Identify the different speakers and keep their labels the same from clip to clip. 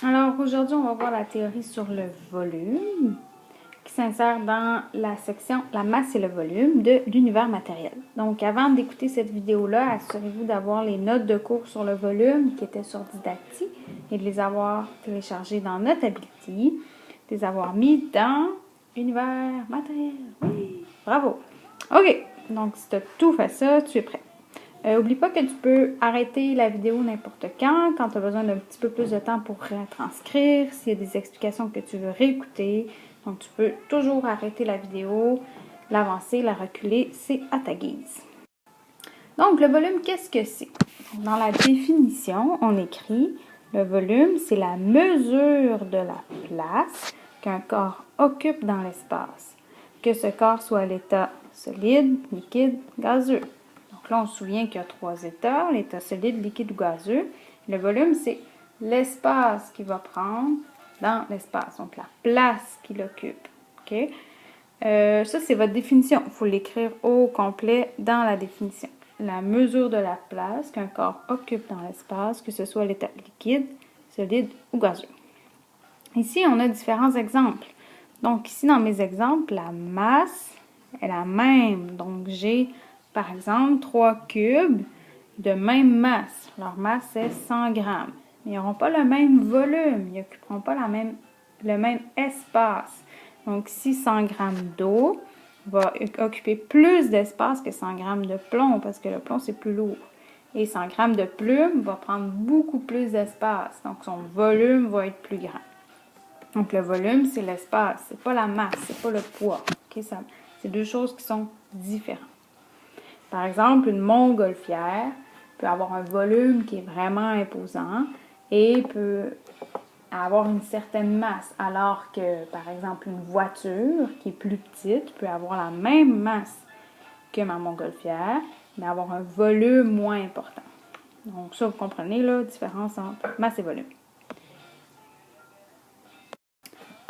Speaker 1: Alors aujourd'hui, on va voir la théorie sur le volume qui s'insère dans la section La masse et le volume de l'univers matériel. Donc avant d'écouter cette vidéo-là, assurez-vous d'avoir les notes de cours sur le volume qui étaient sur Didacti et de les avoir téléchargées dans Notability, de les avoir mis dans l'univers matériel. Oui, bravo! OK, donc si tu as tout fait ça, tu es prêt. N'oublie pas que tu peux arrêter la vidéo n'importe quand tu as besoin d'un petit peu plus de temps pour retranscrire, s'il y a des explications que tu veux réécouter. Donc, tu peux toujours arrêter la vidéo, l'avancer, la reculer, c'est à ta guise. Donc, le volume, qu'est-ce que c'est? Dans la définition, on écrit le volume, c'est la mesure de la place qu'un corps occupe dans l'espace, que ce corps soit à l'état solide, liquide, gazeux. Donc là, on se souvient qu'il y a 3 états, l'état solide, liquide ou gazeux. Le volume, c'est l'espace qu'il va prendre dans l'espace, donc la place qu'il occupe. Okay? Ça, c'est votre définition. Il faut l'écrire au complet dans la définition. La mesure de la place qu'un corps occupe dans l'espace, que ce soit l'état liquide, solide ou gazeux. Ici, on a différents exemples. Donc ici, dans mes exemples, la masse est la même. Donc j'ai, par exemple, 3 cubes de même masse. Leur masse est 100 grammes. Ils n'auront pas le même volume. Ils n'occuperont pas le même espace. Donc ici, 100 grammes d'eau va occuper plus d'espace que 100 grammes de plomb parce que le plomb, c'est plus lourd. Et 100 grammes de plume va prendre beaucoup plus d'espace. Donc son volume va être plus grand. Donc, le volume, c'est l'espace, c'est pas la masse, c'est pas le poids. Okay? C'est deux choses qui sont différentes. Par exemple, une montgolfière peut avoir un volume qui est vraiment imposant et peut avoir une certaine masse, alors que, par exemple, une voiture qui est plus petite peut avoir la même masse que ma montgolfière, mais avoir un volume moins important. Donc, ça, vous comprenez, la différence entre masse et volume.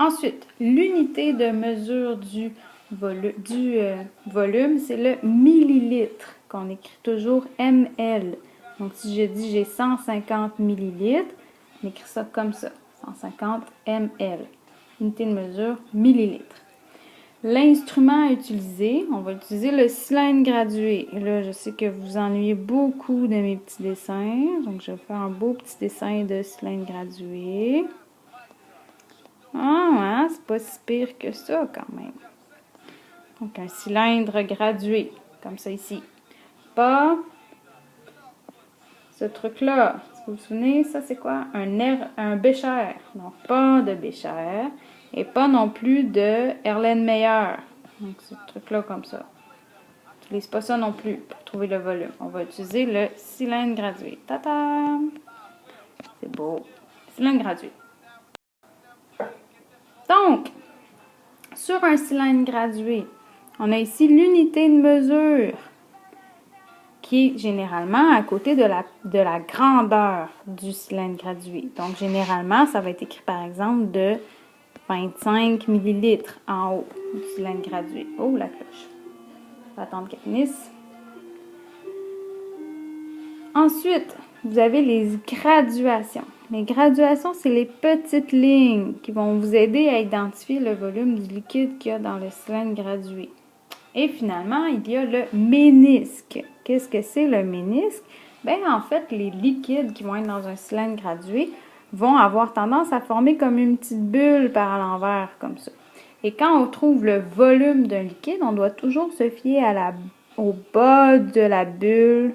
Speaker 1: Ensuite, l'unité de mesure du volume, c'est le millilitre, qu'on écrit toujours ml. Donc, si je dis j'ai 150 millilitres, on écrit ça comme ça, 150 ml. Unité de mesure, millilitre. L'instrument à utiliser, on va utiliser le cylindre gradué. Et là, je sais que vous ennuyez beaucoup de mes petits dessins, donc je vais faire un beau petit dessin de cylindre gradué. Ah, c'est pas si pire que ça quand même. Donc, un cylindre gradué, comme ça ici. Pas ce truc-là. Si vous vous souvenez, ça c'est quoi? Un Becher. Donc, pas de Becher. Et pas non plus de Erlenmeyer. Donc, ce truc-là comme ça. On n'utilise pas ça non plus pour trouver le volume. On va utiliser le cylindre gradué. Tata! C'est beau. Cylindre gradué. Donc, sur un cylindre gradué, on a ici l'unité de mesure qui est généralement à côté de la grandeur du cylindre gradué. Donc, généralement, ça va être écrit par exemple de 25 millilitres en haut du cylindre gradué. Oh, la cloche. On va attendre qu'elle finisse. Ensuite, vous avez les graduations. Les graduations, c'est les petites lignes qui vont vous aider à identifier le volume du liquide qu'il y a dans le cylindre gradué. Et finalement, il y a le ménisque. Qu'est-ce que c'est le ménisque? Bien, en fait, les liquides qui vont être dans un cylindre gradué vont avoir tendance à former comme une petite bulle par l'envers, comme ça. Et quand on trouve le volume d'un liquide, on doit toujours se fier au bas de la bulle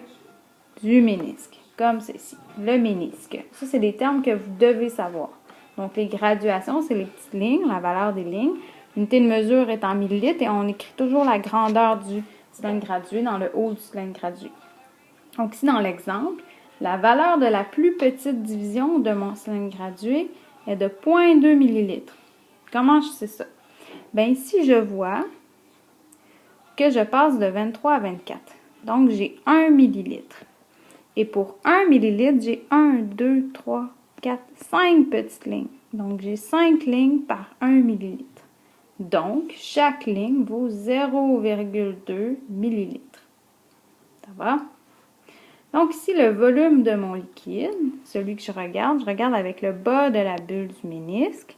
Speaker 1: du ménisque, comme ceci, le ménisque. Ça, c'est des termes que vous devez savoir. Donc, les graduations, c'est les petites lignes, la valeur des lignes. L'unité de mesure est en millilitres et on écrit toujours la grandeur du cylindre gradué dans le haut du cylindre gradué. Donc, ici, dans l'exemple, la valeur de la plus petite division de mon cylindre gradué est de 0,2 millilitres. Comment je sais ça? Bien, ici, je vois que je passe de 23 à 24. Donc, j'ai 1 millilitre. Et pour 1 millilitre, j'ai 1, 2, 3, 4, 5 petites lignes. Donc, j'ai 5 lignes par 1 millilitre. Donc, chaque ligne vaut 0,2 millilitres. Ça va? Donc ici, le volume de mon liquide, celui que je regarde avec le bas de la bulle du ménisque.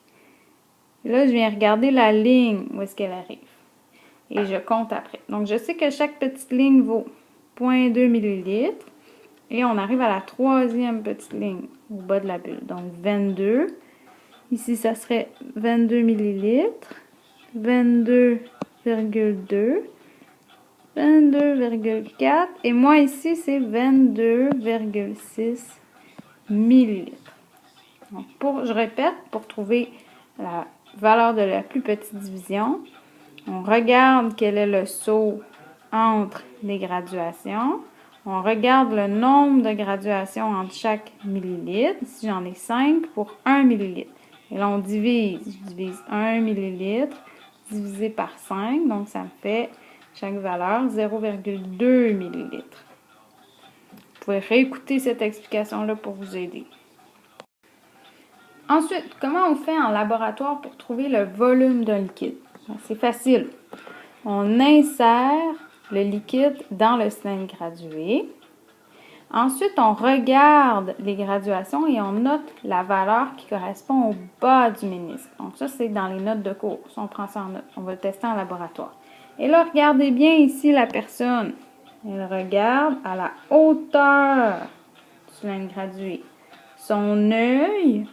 Speaker 1: Et là, je viens regarder la ligne où est-ce qu'elle arrive. Et je compte après. Donc, je sais que chaque petite ligne vaut 0,2 ml. Et on arrive à la troisième petite ligne au bas de la bulle. Donc, 22. Ici, ça serait 22 ml. 22,2. 22,4. Et moi, ici, c'est 22,6 ml. Donc, je répète, pour trouver la valeur de la plus petite division, on regarde quel est le saut entre les graduations. On regarde le nombre de graduations entre chaque millilitre. Ici, j'en ai 5 pour 1 millilitre. Et là, on divise. Je divise 1 millilitre divisé par 5. Donc, ça me fait chaque valeur 0,2 millilitres. Vous pouvez réécouter cette explication-là pour vous aider. Ensuite, comment on fait en laboratoire pour trouver le volume d'un liquide? C'est facile. On insère le liquide dans le cylindre gradué. Ensuite, on regarde les graduations et on note la valeur qui correspond au bas du ménisque. Donc ça, c'est dans les notes de cours. Si on prend ça en note, on va le tester en laboratoire. Et là, regardez bien ici la personne. Elle regarde à la hauteur du cylindre gradué. Son œil,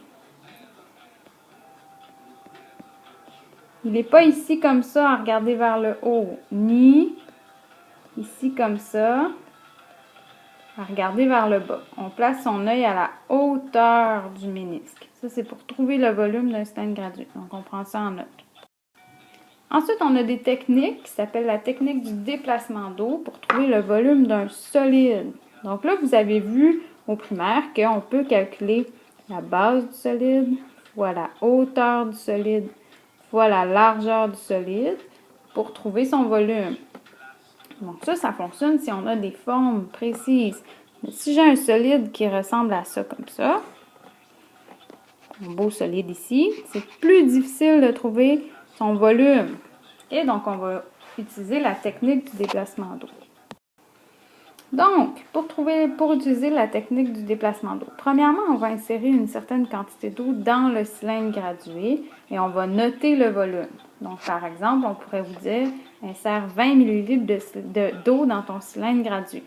Speaker 1: il n'est pas ici comme ça à regarder vers le haut, ni ici comme ça à regarder vers le bas. On place son œil à la hauteur du ménisque. Ça, c'est pour trouver le volume d'un cylindre gradué. Donc, on prend ça en note. Ensuite, on a des techniques qui s'appellent la technique du déplacement d'eau pour trouver le volume d'un solide. Donc là, vous avez vu au primaire qu'on peut calculer la base du solide fois la hauteur du solide fois la largeur du solide pour trouver son volume. Donc ça fonctionne si on a des formes précises. Mais si j'ai un solide qui ressemble à ça comme ça, un beau solide ici, c'est plus difficile de trouver son volume. Et donc, on va utiliser la technique du déplacement d'eau. Donc, pour utiliser la technique du déplacement d'eau, premièrement, on va insérer une certaine quantité d'eau dans le cylindre gradué et on va noter le volume. Donc, par exemple, on pourrait vous dire, insère 20 ml d'eau dans ton cylindre gradué.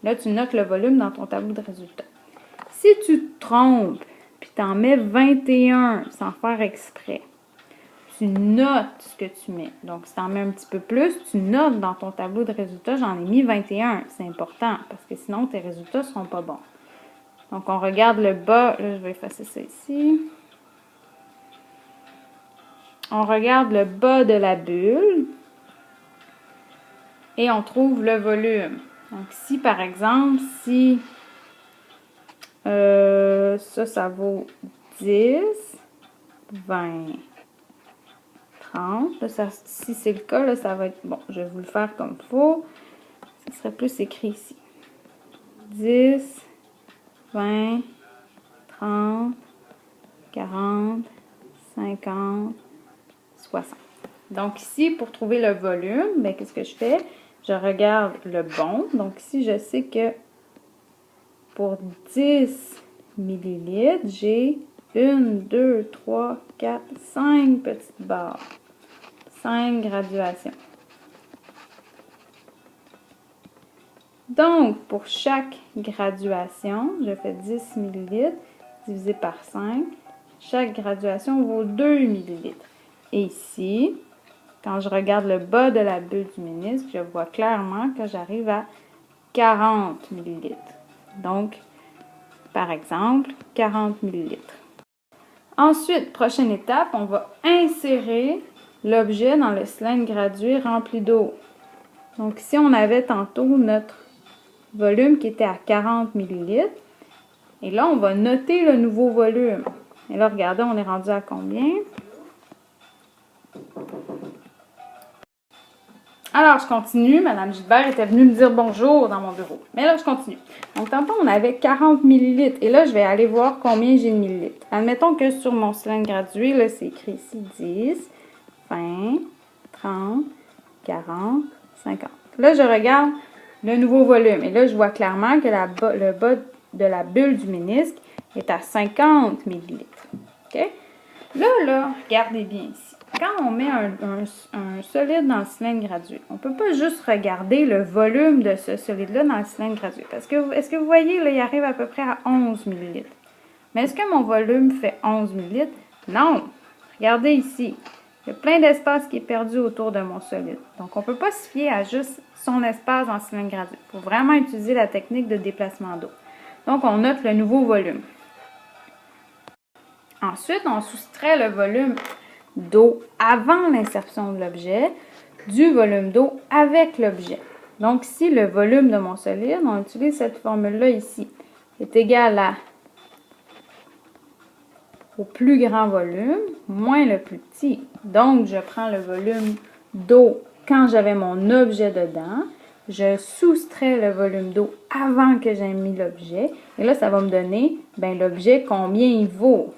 Speaker 1: Là, tu notes le volume dans ton tableau de résultats. Si tu te trompes, puis tu en mets 21 sans faire exprès, tu notes ce que tu mets. Donc, si tu en mets un petit peu plus, tu notes dans ton tableau de résultats, j'en ai mis 21. C'est important parce que sinon, tes résultats ne seront pas bons. Donc, on regarde le bas. Là, je vais effacer ça ici. On regarde le bas de la bulle et on trouve le volume. Donc, si, par exemple, si ça vaut 10, 20, 30. Là, si c'est le cas, là, ça va être... Bon, je vais vous le faire comme il faut. Ça serait plus écrit ici. 10, 20, 30, 40, 50, 60. Donc ici, pour trouver le volume, ben, qu'est-ce que je fais? Je regarde le bon. Donc ici, je sais que pour 10 ml, j'ai 1, 2, 3, 4, 5 petites barres. 5 graduations. Donc, pour chaque graduation, je fais 10 ml divisé par 5. Chaque graduation vaut 2 ml. Et ici, quand je regarde le bas de la bulle du ménisque, je vois clairement que j'arrive à 40 ml. Donc, par exemple, 40 ml. Ensuite, prochaine étape, on va insérer l'objet dans le cylindre gradué rempli d'eau. Donc, si on avait tantôt notre volume qui était à 40 ml, et là, on va noter le nouveau volume. Et là, regardez, on est rendu à combien? Alors, je continue. Madame Gilbert était venue me dire bonjour dans mon bureau. Mais là, je continue. Donc, tantôt, on avait 40 ml. Et là, je vais aller voir combien j'ai de millilitres. Admettons que sur mon cylindre gradué, là, c'est écrit ici 10, 20, 30, 40, 50. Là, je regarde le nouveau volume. Et là, je vois clairement que le bas de la bulle du ménisque est à 50 ml. OK? Là, regardez bien ici. Quand on met un solide dans le cylindre gradué, on ne peut pas juste regarder le volume de ce solide-là dans le cylindre gradué. Parce que, est-ce que vous voyez, là, il arrive à peu près à 11 ml. Mais est-ce que mon volume fait 11 ml? Non! Regardez ici. Il y a plein d'espace qui est perdu autour de mon solide. Donc, on ne peut pas se fier à juste son espace dans le cylindre gradué. Il faut vraiment utiliser la technique de déplacement d'eau. Donc, on note le nouveau volume. Ensuite, on soustrait le volume d'eau avant l'insertion de l'objet du volume d'eau avec l'objet. Donc, ici, le volume de mon solide, on utilise cette formule-là ici, est égal au plus grand volume moins le plus petit. Donc, je prends le volume d'eau quand j'avais mon objet dedans. Je soustrais le volume d'eau avant que j'aie mis l'objet. Et là, ça va me donner l'objet combien il vaut.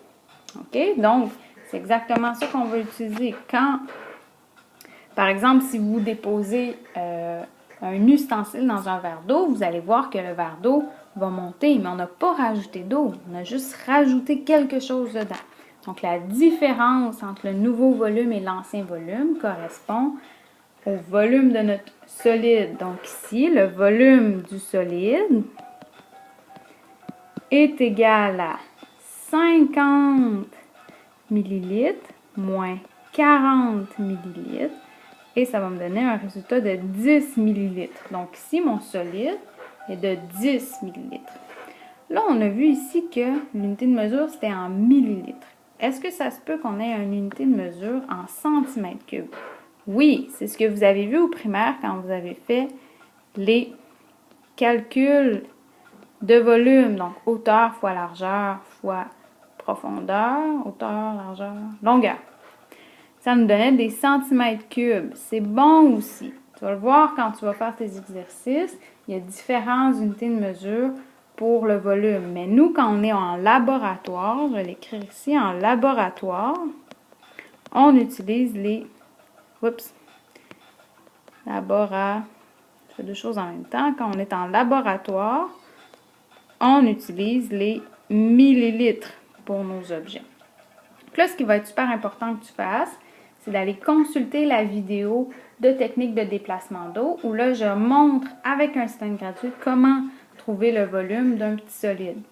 Speaker 1: OK? Donc, c'est exactement ça qu'on va utiliser. Quand, par exemple, si vous déposez un ustensile dans un verre d'eau, vous allez voir que le verre d'eau va monter, mais on n'a pas rajouté d'eau. On a juste rajouté quelque chose dedans. Donc, la différence entre le nouveau volume et l'ancien volume correspond au volume de notre solide. Donc, ici, le volume du solide est égal à 50 ml moins 40 ml et ça va me donner un résultat de 10 ml. Donc ici, mon solide est de 10 ml. Là, on a vu ici que l'unité de mesure, c'était en millilitres. Est-ce que ça se peut qu'on ait une unité de mesure en centimètres cubes? Oui, c'est ce que vous avez vu au primaire quand vous avez fait les calculs de volume. Donc, hauteur fois largeur fois profondeur, hauteur, largeur, longueur. Ça nous donnait des centimètres cubes. C'est bon aussi. Tu vas le voir quand tu vas faire tes exercices. Il y a différentes unités de mesure pour le volume. Mais nous, quand on est en laboratoire, je vais l'écrire ici, en laboratoire, on utilise les... Oups. Je fais deux choses en même temps. Quand on est en laboratoire, on utilise les millilitres pour nos objets. Donc là, ce qui va être super important que tu fasses, c'est d'aller consulter la vidéo de technique de déplacement d'eau où là, je montre avec un cylindre gratuit comment trouver le volume d'un petit solide.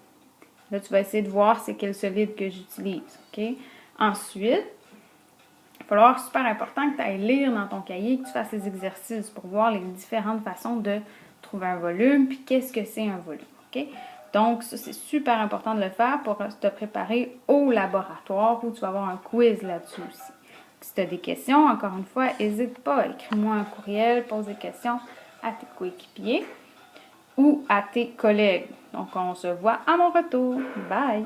Speaker 1: Là, tu vas essayer de voir c'est quel solide que j'utilise. Okay? Ensuite, il va falloir, super important, que tu ailles lire dans ton cahier, que tu fasses les exercices pour voir les différentes façons de trouver un volume, puis qu'est-ce que c'est un volume. Okay? Donc, ça, c'est super important de le faire pour te préparer au laboratoire où tu vas avoir un quiz là-dessus aussi. Si tu as des questions, encore une fois, n'hésite pas, écris-moi un courriel, pose des questions à tes coéquipiers ou à tes collègues. Donc, on se voit à mon retour. Bye!